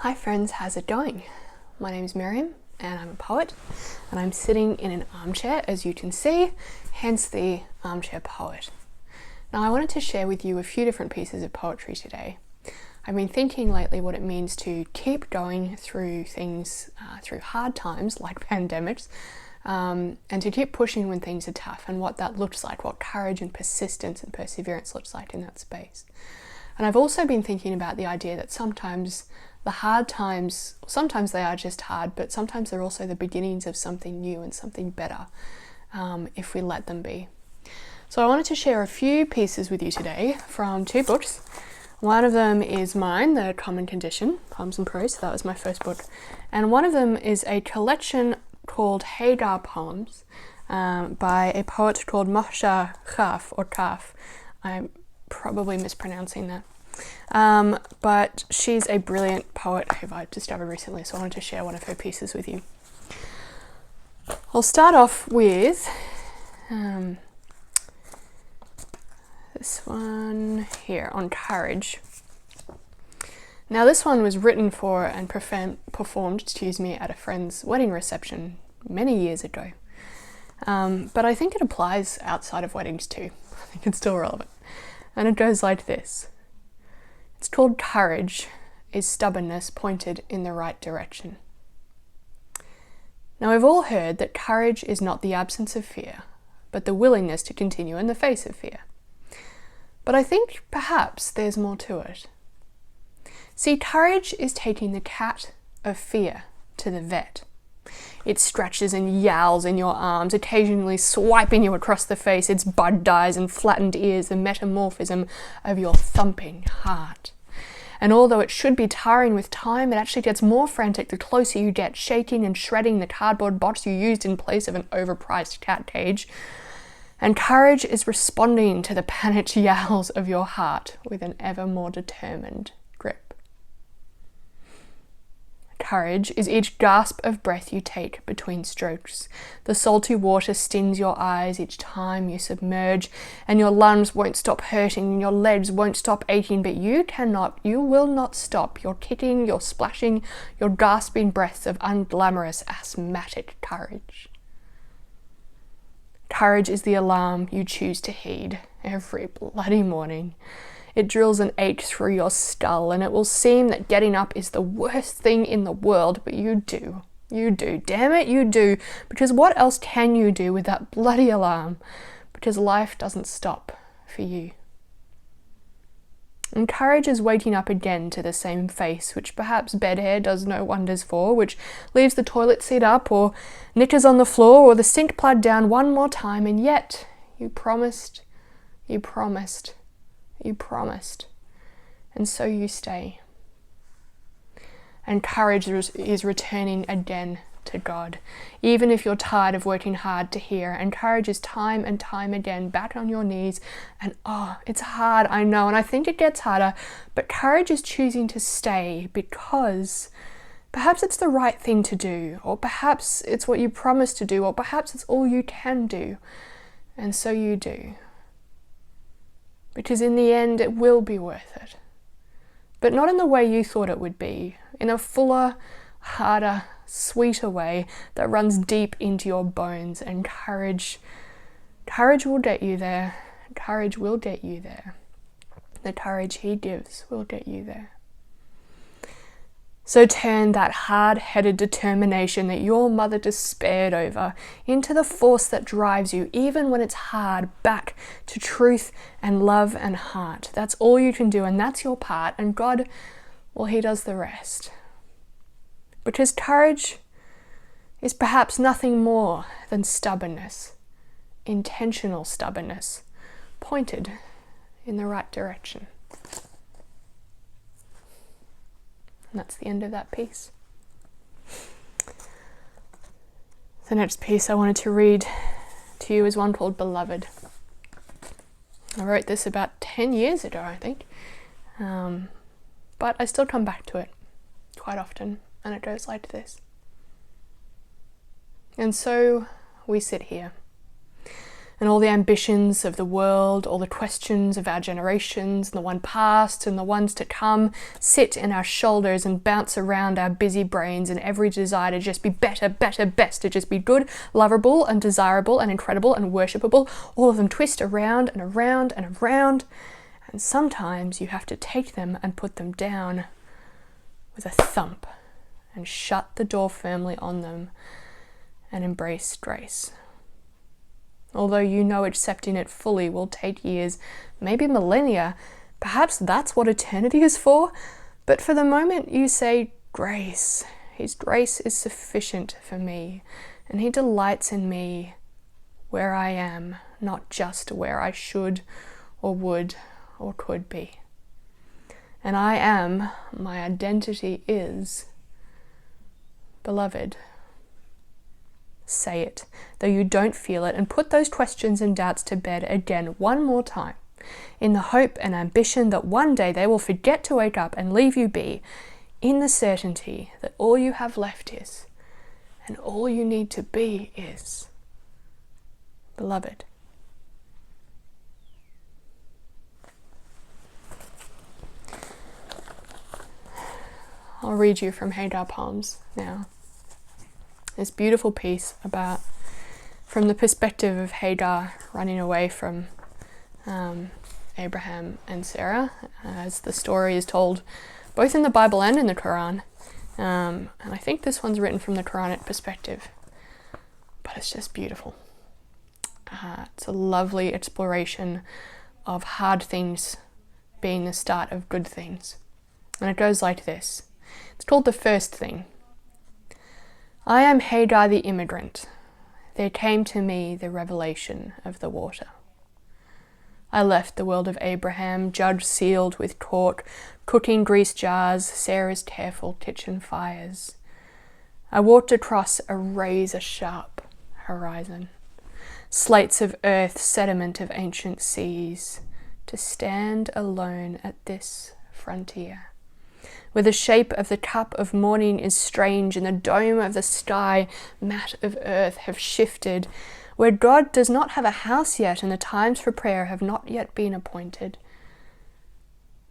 Hi friends, how's it going? My name is Miriam and I'm a poet, and I'm sitting in an armchair, as you can see, hence the armchair poet. Now I wanted to share with you a few different pieces of poetry today. I've been thinking lately what it means to keep going through things, through hard times like pandemics, and to keep pushing when things are tough, and what that looks like, what courage and persistence and perseverance looks like in that space. And I've also been thinking about the idea that sometimes the hard times, sometimes they are just hard, but sometimes they're also the beginnings of something new and something better, if we let them be. So I wanted to share a few pieces with you today from two books. One of them is mine, The Common Condition, Poems and Prose, so that was my first book. And one of them is a collection called Hagar Poems by a poet called Mohsa Khaf, or Kaf. I'm probably mispronouncing that. But she's a brilliant poet who I discovered recently, so I wanted to share one of her pieces with you. I'll start off with this one here on courage. Now this one was written for and performed at a friend's wedding reception many years ago. But I think it applies outside of weddings too. I think it's still relevant. And it goes like this. It's called Courage is Stubbornness Pointed in the Right Direction. Now we've all heard that courage is not the absence of fear, but the willingness to continue in the face of fear. But I think perhaps there's more to it. See, courage is taking the cat of fear to the vet. It stretches and yowls in your arms, occasionally swiping you across the face, its bugged eyes and flattened ears, the metamorphism of your thumping heart. And although it should be tiring with time, it actually gets more frantic the closer you get, shaking and shredding the cardboard box you used in place of an overpriced cat cage. And courage is responding to the panicked yowls of your heart with an ever more determined grip. Courage is each gasp of breath you take between strokes. The salty water stings your eyes each time you submerge, and your lungs won't stop hurting and your legs won't stop aching, but you will not stop your kicking, your splashing, your gasping breaths of unglamorous, asthmatic courage. Courage is the alarm you choose to heed every bloody morning. It drills an ache through your skull, and it will seem that getting up is the worst thing in the world, but you do. You do. Damn it, you do. Because what else can you do with that bloody alarm? Because life doesn't stop for you. And courage is waking up again to the same face, which perhaps bed hair does no wonders for, which leaves the toilet seat up, or knickers on the floor, or the sink plugged down one more time, and yet you promised, you promised, you promised, and so you stay. And courage is returning again to God, even if you're tired of working hard to hear. And courage is time and time again back on your knees, and it's hard, I know, and I think it gets harder, but courage is choosing to stay because perhaps it's the right thing to do, or perhaps it's what you promised to do, or perhaps it's all you can do, and so you do. Because in the end, it will be worth it. But not in the way you thought it would be, in a fuller, harder, sweeter way that runs deep into your bones. And courage will get you there. Courage will get you there. The courage He gives will get you there. So turn that hard-headed determination that your mother despaired over into the force that drives you, even when it's hard, back to truth and love and heart. That's all you can do, and that's your part. And God, well, He does the rest. Because courage is perhaps nothing more than stubbornness, intentional stubbornness, pointed in the right direction. And that's the end of that piece. The next piece I wanted to read to you is one called Beloved. I wrote this about 10 years ago, I think. But I still come back to it quite often, and it goes like this. And so we sit here, And all the ambitions of the world, all the questions of our generations, and the one past and the ones to come, sit in our shoulders and bounce around our busy brains, and every desire to just be better, better, best, to just be good, lovable and desirable and incredible and worshipable, all of them twist around and around and around. And sometimes you have to take them and put them down with a thump and shut the door firmly on them and embrace grace. Although you know accepting it fully will take years, maybe millennia, perhaps that's what eternity is for. But for the moment you say, grace. His grace is sufficient for me, and he delights in me where I am, not just where I should or would or could be. And I am, my identity is, beloved. Say it, though you don't feel it, and put those questions and doubts to bed again one more time, in the hope and ambition that one day they will forget to wake up and leave you be, in the certainty that all you have left is, and all you need to be is, beloved. I'll read you from Hagar Poems now. This beautiful piece from the perspective of Hagar running away from Abraham and Sarah, as the story is told both in the Bible and in the Quran. And I think this one's written from the Quranic perspective, but it's just beautiful. It's a lovely exploration of hard things being the start of good things. And it goes like this. It's called The First Thing. I am Hagar the immigrant. There came to me the revelation of the water. I left the world of Abraham, judge sealed with cork, cooking grease jars, Sarah's careful kitchen fires. I walked across a razor-sharp horizon, slates of earth, sediment of ancient seas, to stand alone at this frontier, where the shape of the cup of morning is strange, and the dome of the sky, mat of earth, have shifted, where God does not have a house yet, and the times for prayer have not yet been appointed,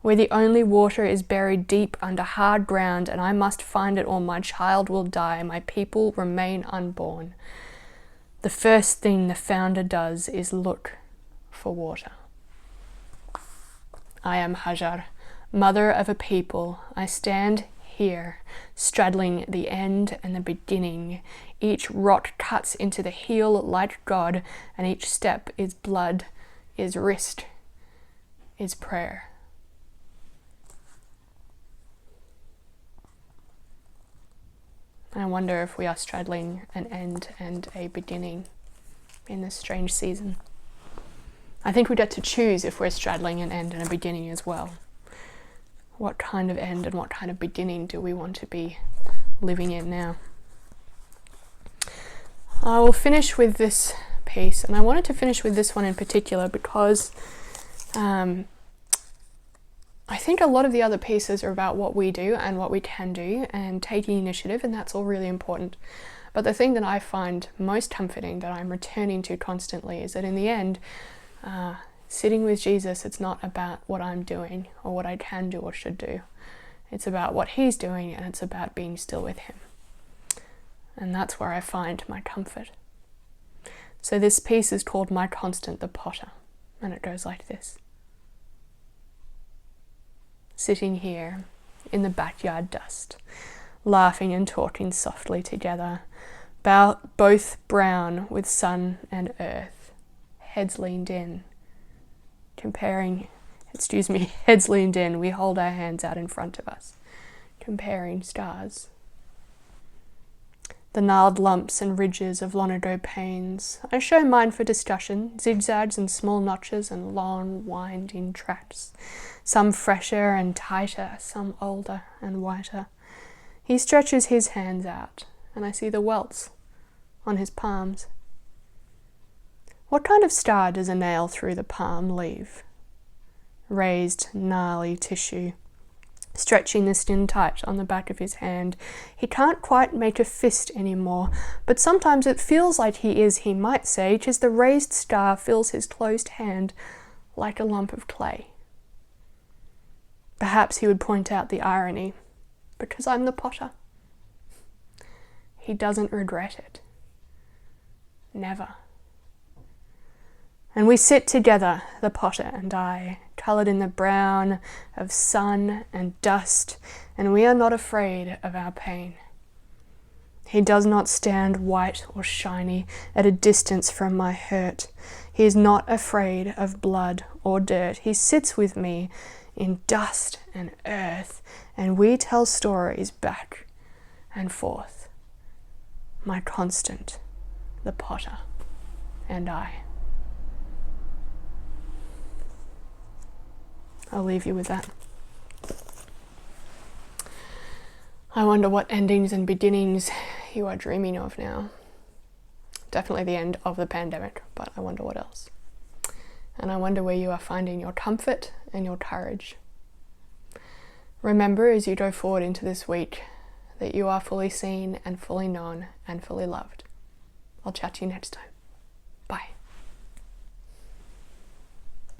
where the only water is buried deep under hard ground, and I must find it or my child will die, my people remain unborn. The first thing the founder does is look for water. I am Hajar, mother of a people. I stand here, straddling the end and the beginning. Each rock cuts into the heel like God, and each step is blood, is wrist, is prayer. I wonder if we are straddling an end and a beginning in this strange season. I think we get to choose if we're straddling an end and a beginning as well. What kind of end and what kind of beginning do we want to be living in now? I will finish with this piece, and I wanted to finish with this one in particular because I think a lot of the other pieces are about what we do and what we can do and taking initiative, and that's all really important. But the thing that I find most comforting, that I'm returning to constantly, is that in the end, sitting with Jesus, it's not about what I'm doing or what I can do or should do. It's about what he's doing, and it's about being still with him. And that's where I find my comfort. So this piece is called My Constant the Potter, and it goes like this. Sitting here in the backyard dust, laughing and talking softly together, both brown with sun and earth, heads leaned in, heads leaned in, we hold our hands out in front of us, comparing stars. The gnarled lumps and ridges of Lonago panes, I show mine for discussion, zigzags and small notches and long winding tracks, some fresher and tighter, some older and whiter. He stretches his hands out, and I see the welts on his palms. What kind of star does a nail through the palm leave? Raised, gnarly tissue, stretching the skin tight on the back of his hand. He can't quite make a fist anymore, but sometimes it feels like he is, he might say, 'tis the raised scar fills his closed hand like a lump of clay. Perhaps he would point out the irony, because I'm the potter. He doesn't regret it. Never. And we sit together, the potter and I, coloured in the brown of sun and dust, and we are not afraid of our pain. He does not stand white or shiny at a distance from my hurt. He is not afraid of blood or dirt. He sits with me in dust and earth, and we tell stories back and forth. My constant, the potter and I. I'll leave you with that. I wonder what endings and beginnings you are dreaming of now. Definitely the end of the pandemic, but I wonder what else. And I wonder where you are finding your comfort and your courage. Remember as you go forward into this week that you are fully seen and fully known and fully loved. I'll chat to you next time.